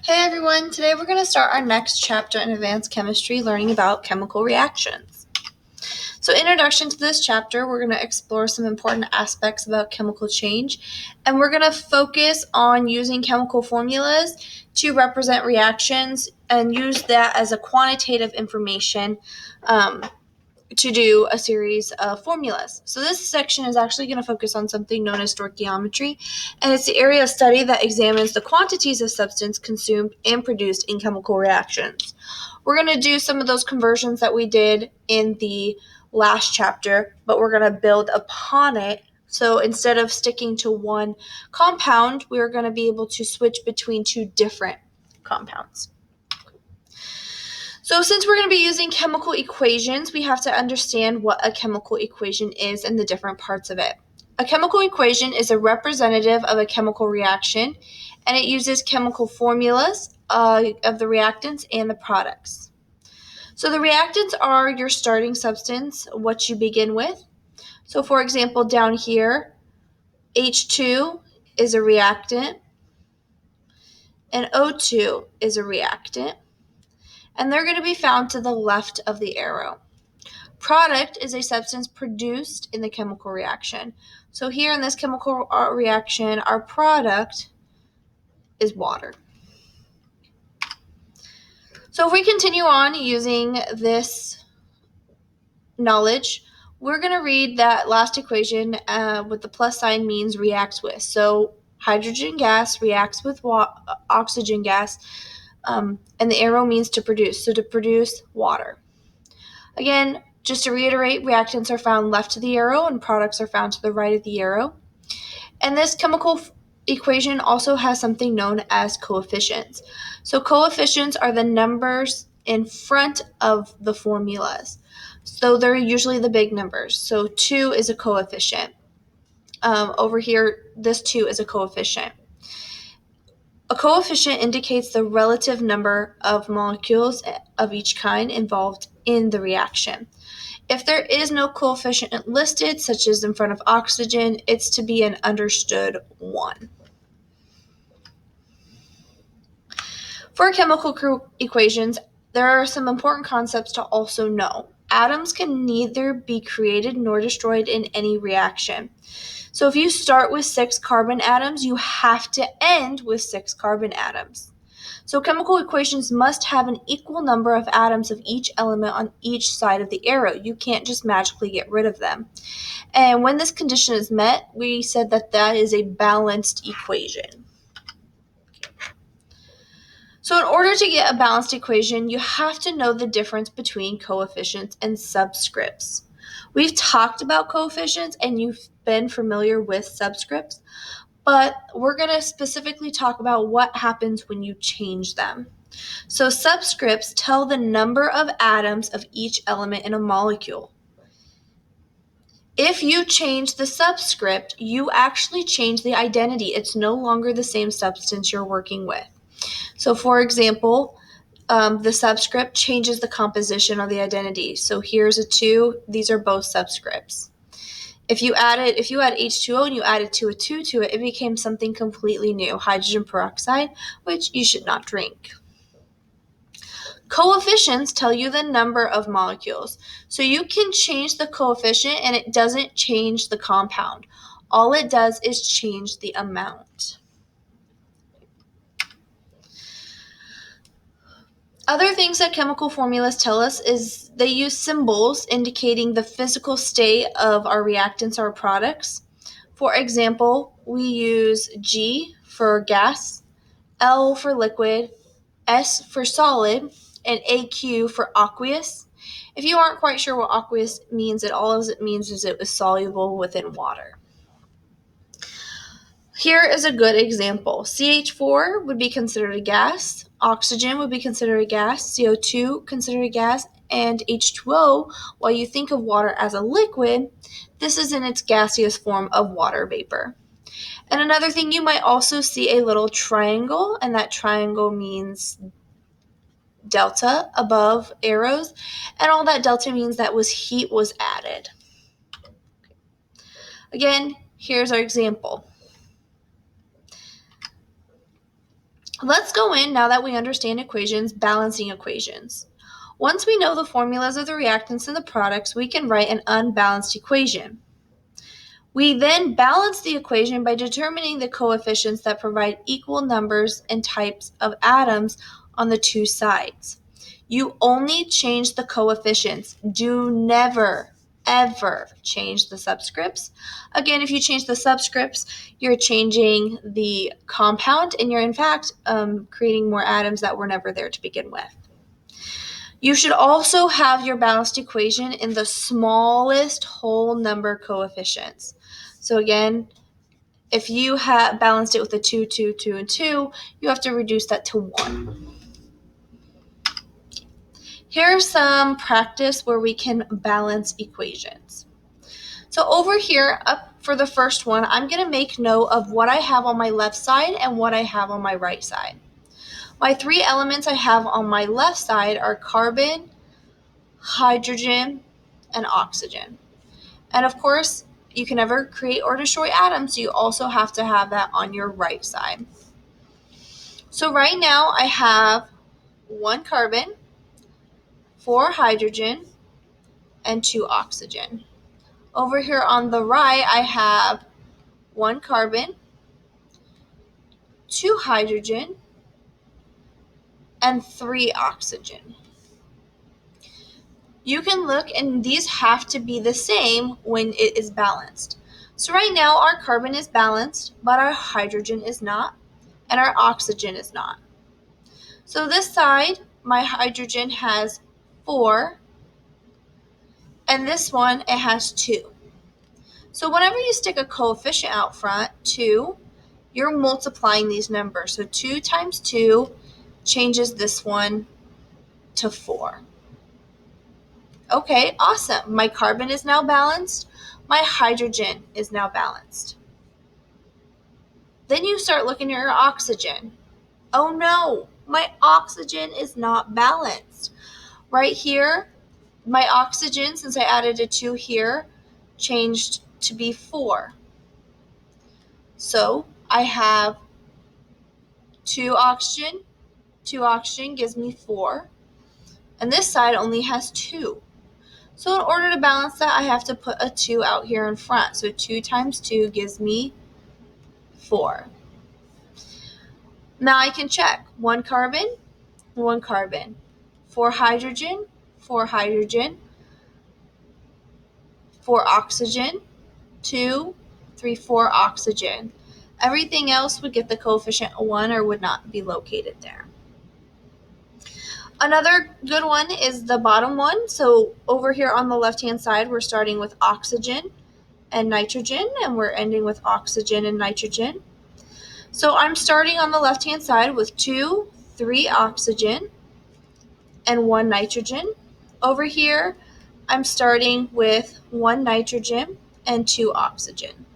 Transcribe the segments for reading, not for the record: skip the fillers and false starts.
Hey everyone, today we're going to start our next chapter in advanced chemistry, learning about chemical reactions. So introduction to this chapter, we're going to explore some important aspects about chemical change, and we're going to focus on using chemical formulas to represent reactions and use that as a quantitative information to do a series of formulas. So this section is actually going to focus on something known as stoichiometry, and it's the area of study that examines the quantities of substance consumed and produced in chemical reactions. We're going to do some of those conversions that we did in the last chapter, but we're going to build upon it. So instead of sticking to one compound, we're going to be able to switch between two different compounds. So since we're going to be using chemical equations, we have to understand what a chemical equation is and the different parts of it. A chemical equation is a representative of a chemical reaction, and it uses chemical formulas of the reactants and the products. So the reactants are your starting substance, what you begin with. So for example, down here, H2 is a reactant, and O2 is a reactant, and they're going to be found to the left of the arrow. Product is a substance produced in the chemical reaction. So here in this chemical reaction, our product is water. So if we continue on using this knowledge, we're going to read that last equation with the plus sign means reacts with. So hydrogen gas reacts with oxygen gas, and the arrow means to produce. So to produce water. Again, just to reiterate, reactants are found left to the arrow and products are found to the right of the arrow. And this chemical equation also has something known as coefficients. So coefficients are the numbers in front of the formulas. So they're usually the big numbers. So 2 is a coefficient. Over here, this 2 is a coefficient. A coefficient indicates the relative number of molecules of each kind involved in the reaction. If there is no coefficient listed, such as in front of oxygen, it's to be an understood 1. For chemical equations, there are some important concepts to also know. Atoms can neither be created nor destroyed in any reaction. So if you start with 6 carbon atoms, you have to end with 6 carbon atoms. So chemical equations must have an equal number of atoms of each element on each side of the arrow. You can't just magically get rid of them. And when this condition is met, we said that that is a balanced equation. So in order to get a balanced equation, you have to know the difference between coefficients and subscripts. We've talked about coefficients and you've been familiar with subscripts, but we're going to specifically talk about what happens when you change them. So subscripts tell the number of atoms of each element in a molecule. If you change the subscript, you actually change the identity. It's no longer the same substance you're working with. So for example, the subscript changes the composition of the identity. So here's a 2. These are both subscripts. If you add H2O and you added a 2 to it, it became something completely new, hydrogen peroxide, which you should not drink. Coefficients tell you the number of molecules. So you can change the coefficient and it doesn't change the compound. All it does is change the amount. Other things that chemical formulas tell us is they use symbols indicating the physical state of our reactants or products. For example, we use G for gas, L for liquid, S for solid, and AQ for aqueous. If you aren't quite sure what aqueous means, all it means is it was soluble within water. Here is a good example. CH4 would be considered a gas, oxygen would be considered a gas, CO2 considered a gas, and H2O, while you think of water as a liquid, this is in its gaseous form of water vapor. And another thing, you might also see a little triangle, and that triangle means delta above arrows, and all that delta means that heat was added. Again, here's our example. Let's go in, now that we understand equations, balancing equations. Once we know the formulas of the reactants and the products, we can write an unbalanced equation. We then balance the equation by determining the coefficients that provide equal numbers and types of atoms on the two sides. You only change the coefficients. Do never, ever change the subscripts. Again, if you change the subscripts, you're changing the compound, and you're in fact creating more atoms that were never there to begin with. You should also have your balanced equation in the smallest whole number coefficients. So again, if you have balanced it with a 2, 2, 2, and 2, you have to reduce that to 1. Here's some practice where we can balance equations. So over here, up for the first one, I'm going to make note of what I have on my left side and what I have on my right side. My three elements I have on my left side are carbon, hydrogen, and oxygen. And of course, you can never create or destroy atoms, so you also have to have that on your right side. So right now I have 1 carbon, 4 hydrogen, and 2 oxygen. Over here on the right, I have 1 carbon, 2 hydrogen, and 3 oxygen. You can look, and these have to be the same when it is balanced. So right now our carbon is balanced, but our hydrogen is not, and our oxygen is not. So this side, my hydrogen has 4, and this one, it has 2. So whenever you stick a coefficient out front, 2, you're multiplying these numbers. So 2 times 2 changes this one to 4. Okay, awesome. My carbon is now balanced. My hydrogen is now balanced. Then you start looking at your oxygen. Oh no, my oxygen is not balanced. Right here, my oxygen, since I added a 2 here, changed to be 4. So I have 2 oxygen. 2 oxygen gives me 4. And this side only has 2. So in order to balance that, I have to put a 2 out here in front. So 2 times 2 gives me 4. Now I can check. 1 carbon, 1 carbon. 4 hydrogen, 4 hydrogen. 4 oxygen, 2, 3, 4 oxygen. Everything else would get the coefficient 1 or would not be located there. Another good one is the bottom one. So over here on the left-hand side, we're starting with oxygen and nitrogen, and we're ending with oxygen and nitrogen. So I'm starting on the left-hand side with 2, 3 oxygen and 1 nitrogen. Over here, I'm starting with 1 nitrogen and 2 oxygen.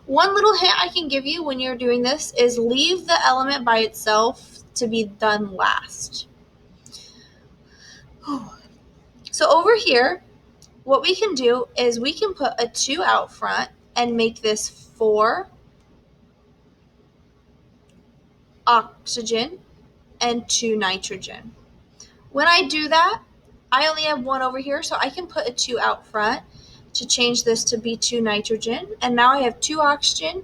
One little hint I can give you when you're doing this is leave the element by itself to be done last. So over here, what we can do is we can put a 2 out front and make this 4 oxygen and 2 nitrogen. When I do that, I only have 1 over here, so I can put a 2 out front to change this to be 2 nitrogen. And now I have 2 oxygen,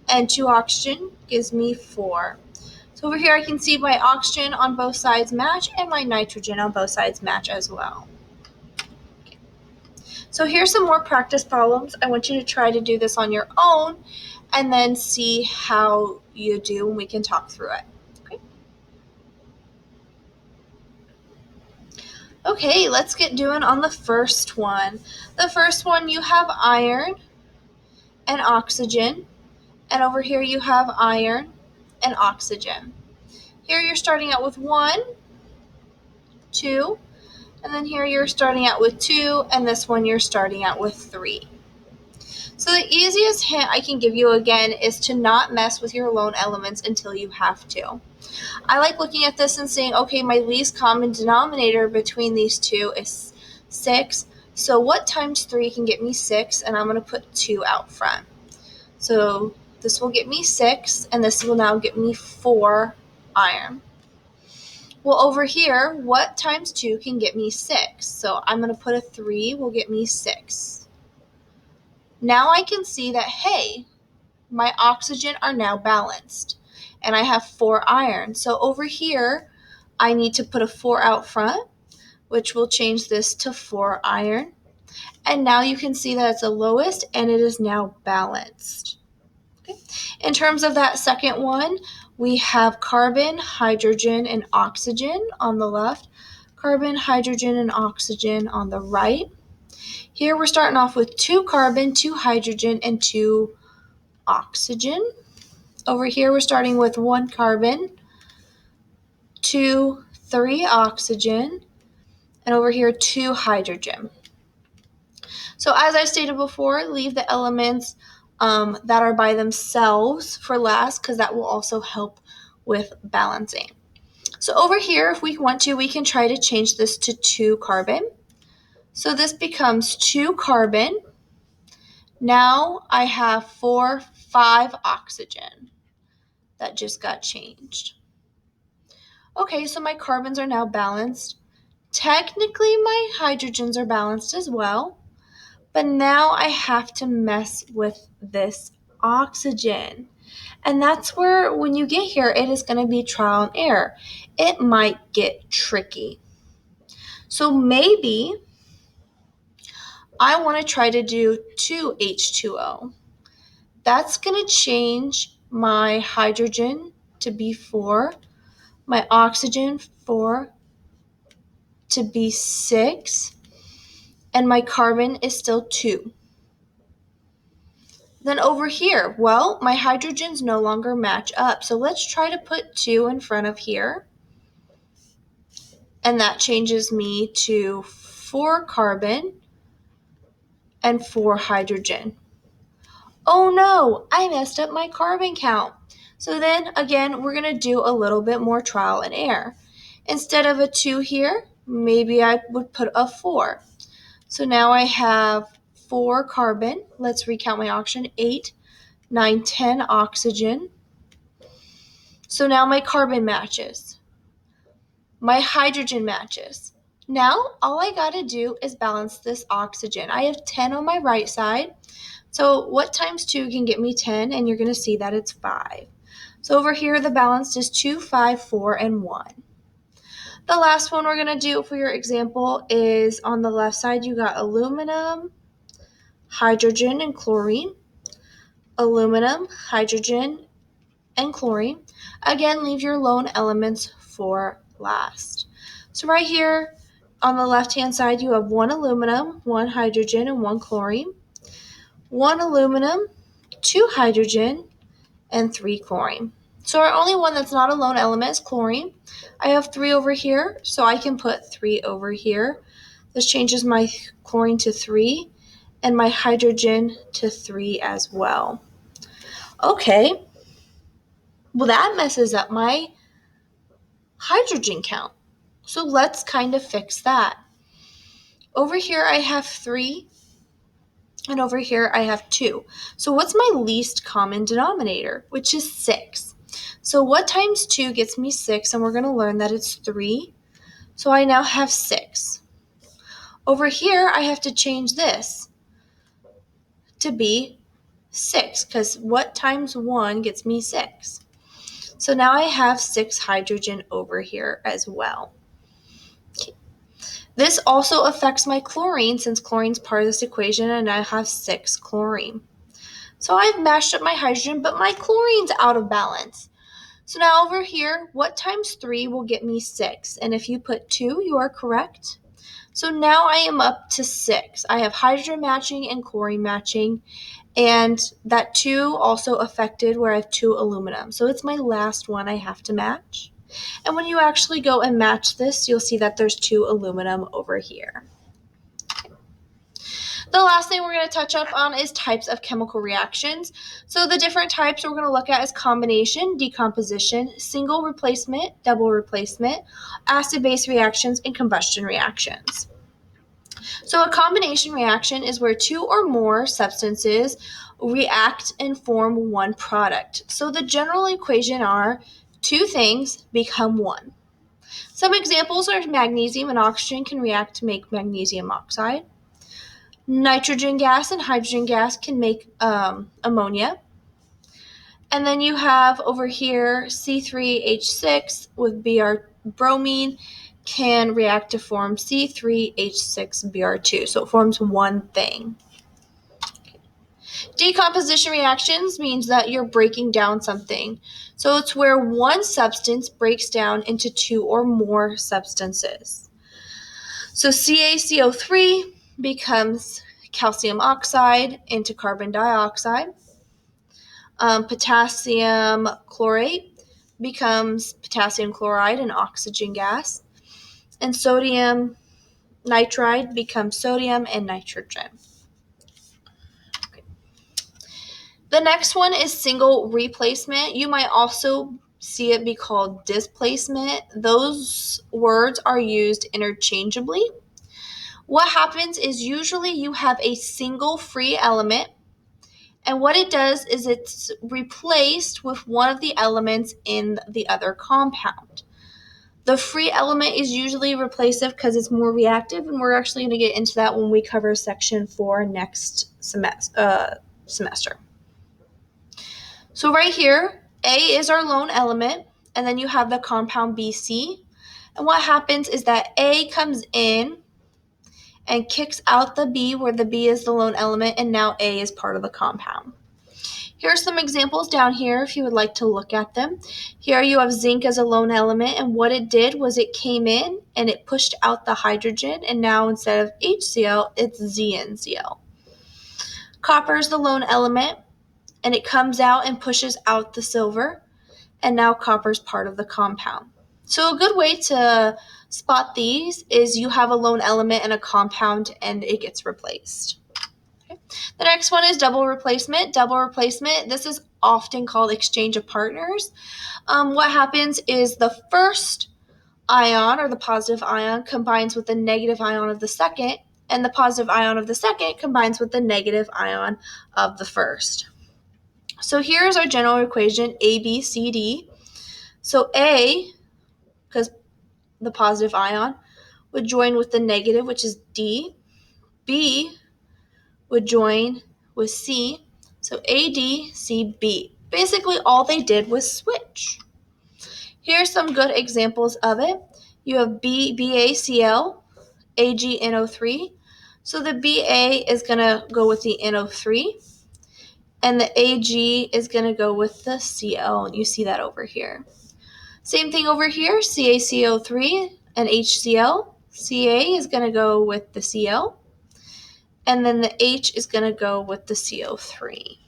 and 2 oxygen gives me 4. So over here I can see my oxygen on both sides match and my nitrogen on both sides match as well. Okay. So here's some more practice problems. I want you to try to do this on your own and then see how you do, and we can talk through it. Okay, let's get doing on the first one. The first one, you have iron and oxygen, and over here you have iron and oxygen. Here you're starting out with 1, 2, and then here you're starting out with 2, and this one you're starting out with 3. So the easiest hint I can give you again is to not mess with your lone elements until you have to. I like looking at this and saying, okay, my least common denominator between these two is 6. So what times 3 can get me 6? And I'm going to put 2 out front. So this will get me 6, and this will now get me 4 iron. Well, over here, what times 2 can get me 6? So I'm going to put a 3 will get me 6. Now I can see that, hey, my oxygen are now balanced. And I have 4 iron. So over here, I need to put a 4 out front, which will change this to 4 iron. And now you can see that it's the lowest and it is now balanced. Okay. In terms of that second one, we have carbon, hydrogen, and oxygen on the left, carbon, hydrogen, and oxygen on the right. Here we're starting off with 2 carbon, 2 hydrogen, and 2 oxygen. Over here we're starting with 1 carbon, 2, 3 oxygen, and over here 2 hydrogen. So as I stated before, leave the elements that are by themselves for last because that will also help with balancing. So over here, if we want to, we can try to change this to 2 carbon. So this becomes 2 carbon. Now I have 4, 5 oxygen. That just got changed. Okay, so my carbons are now balanced. Technically, my hydrogens are balanced as well. But now I have to mess with this oxygen. And that's where, when you get here, it is going to be trial and error. It might get tricky. So maybe I want to try to do 2 H2O. That's going to change my hydrogen to be 4, my oxygen 4 to be 6, and my carbon is still 2. Then over here, well, my hydrogens no longer match up. So let's try to put 2 in front of here. And that changes me to 4 carbon and 4 hydrogen. Oh no, I messed up my carbon count. So then again, we're going to do a little bit more trial and error. Instead of a 2 here, maybe I would put a 4. So now I have 4 carbon. Let's recount my oxygen. 8, 9, 10 oxygen. So now my carbon matches. My hydrogen matches. Now all I got to do is balance this oxygen. I have 10 on my right side. So what times 2 can get me 10? And you're going to see that it's 5. So over here the balanced is 2, 5, 4, and 1. The last one we're going to do for your example is on the left side you got aluminum, hydrogen, and chlorine. Aluminum, hydrogen, and chlorine. Again, leave your lone elements for last. So right here on the left-hand side, you have 1 aluminum, 1 hydrogen, and 1 chlorine. 1 aluminum, 2 hydrogen, and 3 chlorine. So our only one that's not a lone element is chlorine. I have 3 over here, so I can put 3 over here. This changes my chlorine to 3 and my hydrogen to 3 as well. Okay. Well, that messes up my hydrogen count. So let's kind of fix that. Over here I have 3, and over here I have 2. So what's my least common denominator, which is 6? So what times 2 gets me 6, and we're going to learn that it's 3. So I now have 6. Over here I have to change this to be 6, because what times 1 gets me 6? So now I have 6 hydrogen over here as well. Okay. This also affects my chlorine since chlorine's part of this equation, and I have 6 chlorine. So I've mashed up my hydrogen, but my chlorine's out of balance. So now over here, what times 3 will get me 6? And if you put 2, you are correct. So now I am up to 6. I have hydrogen matching and chlorine matching. And that 2 also affected where I have 2 aluminum. So it's my last one I have to match. And when you actually go and match this, you'll see that there's 2 aluminum over here. The last thing we're going to touch up on is types of chemical reactions. So the different types we're going to look at is combination, decomposition, single replacement, double replacement, acid-base reactions, and combustion reactions. So a combination reaction is where 2 or more substances react and form one product. So the general equation are two things become one. Some examples are magnesium and oxygen can react to make magnesium oxide. Nitrogen gas and hydrogen gas can make ammonia. And then you have over here C3H6 with Br bromine can react to form C3H6Br2. So it forms one thing. Decomposition reactions means that you're breaking down something. So it's where one substance breaks down into two or more substances. So CaCO3 becomes calcium oxide into carbon dioxide. Potassium chlorate becomes potassium chloride and oxygen gas. And sodium nitride becomes sodium and nitrogen. The next one is single replacement. You might also see it be called displacement. Those words are used interchangeably. What happens is usually you have a single free element, and what it does is it's replaced with one of the elements in the other compound. The free element is usually replacive because it's more reactive, and we're actually going to get into that when we cover section 4 next semester. So right here, A is our lone element, and then you have the compound BC. And what happens is that A comes in and kicks out the B, where the B is the lone element, and now A is part of the compound. Here are some examples down here if you would like to look at them. Here you have zinc as a lone element, and what it did was it came in and it pushed out the hydrogen, and now instead of HCl, it's ZnCl. Copper is the lone element, and it comes out and pushes out the silver, and now copper is part of the compound. So a good way to spot these is you have a lone element and a compound, and it gets replaced. Okay. The next one is double replacement. Double replacement, this is often called exchange of partners. What happens is the first ion, or the positive ion, combines with the negative ion of the second, and the positive ion of the second combines with the negative ion of the first. So here's our general equation, A, B, C, D. So A, because the positive ion, would join with the negative, which is D. B would join with C. So AD, CB. Basically, all they did was switch. Here's some good examples of it. You have BaCl, AgNO3. So the Ba is going to go with the NO3. And the Ag is going to go with the Cl. You see that over here. Same thing over here, CaCO3 and HCl. Ca is going to go with the Cl. And then the H is going to go with the CO3.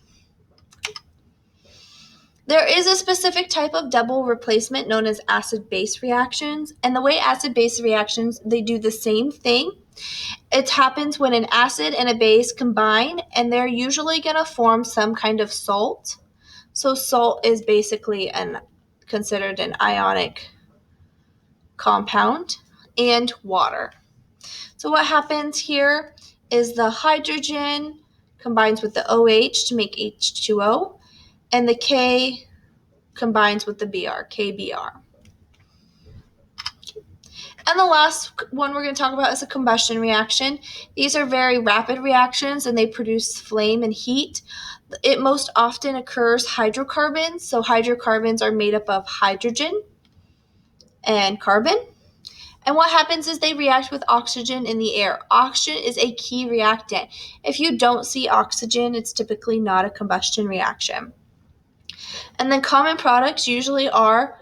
There is a specific type of double replacement known as acid-base reactions. And the way acid-base reactions, they do the same thing. It happens when an acid and a base combine, and they're usually going to form some kind of salt. So salt is basically considered an ionic compound, and water. So what happens here is the hydrogen combines with the OH to make H2O, and the K combines with the Br, KBr. And the last one we're going to talk about is a combustion reaction. These are very rapid reactions, and they produce flame and heat. It most often occurs hydrocarbons. So hydrocarbons are made up of hydrogen and carbon. And what happens is they react with oxygen in the air. Oxygen is a key reactant. If you don't see oxygen, it's typically not a combustion reaction. And then common products usually are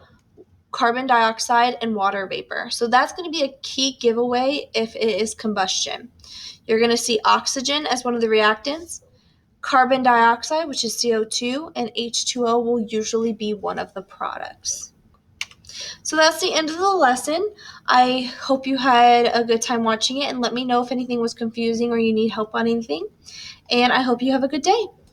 carbon dioxide and water vapor. So that's going to be a key giveaway if it is combustion. You're going to see oxygen as one of the reactants, carbon dioxide, which is CO2, and H2O will usually be one of the products. So that's the end of the lesson. I hope you had a good time watching it, and let me know if anything was confusing or you need help on anything. And I hope you have a good day.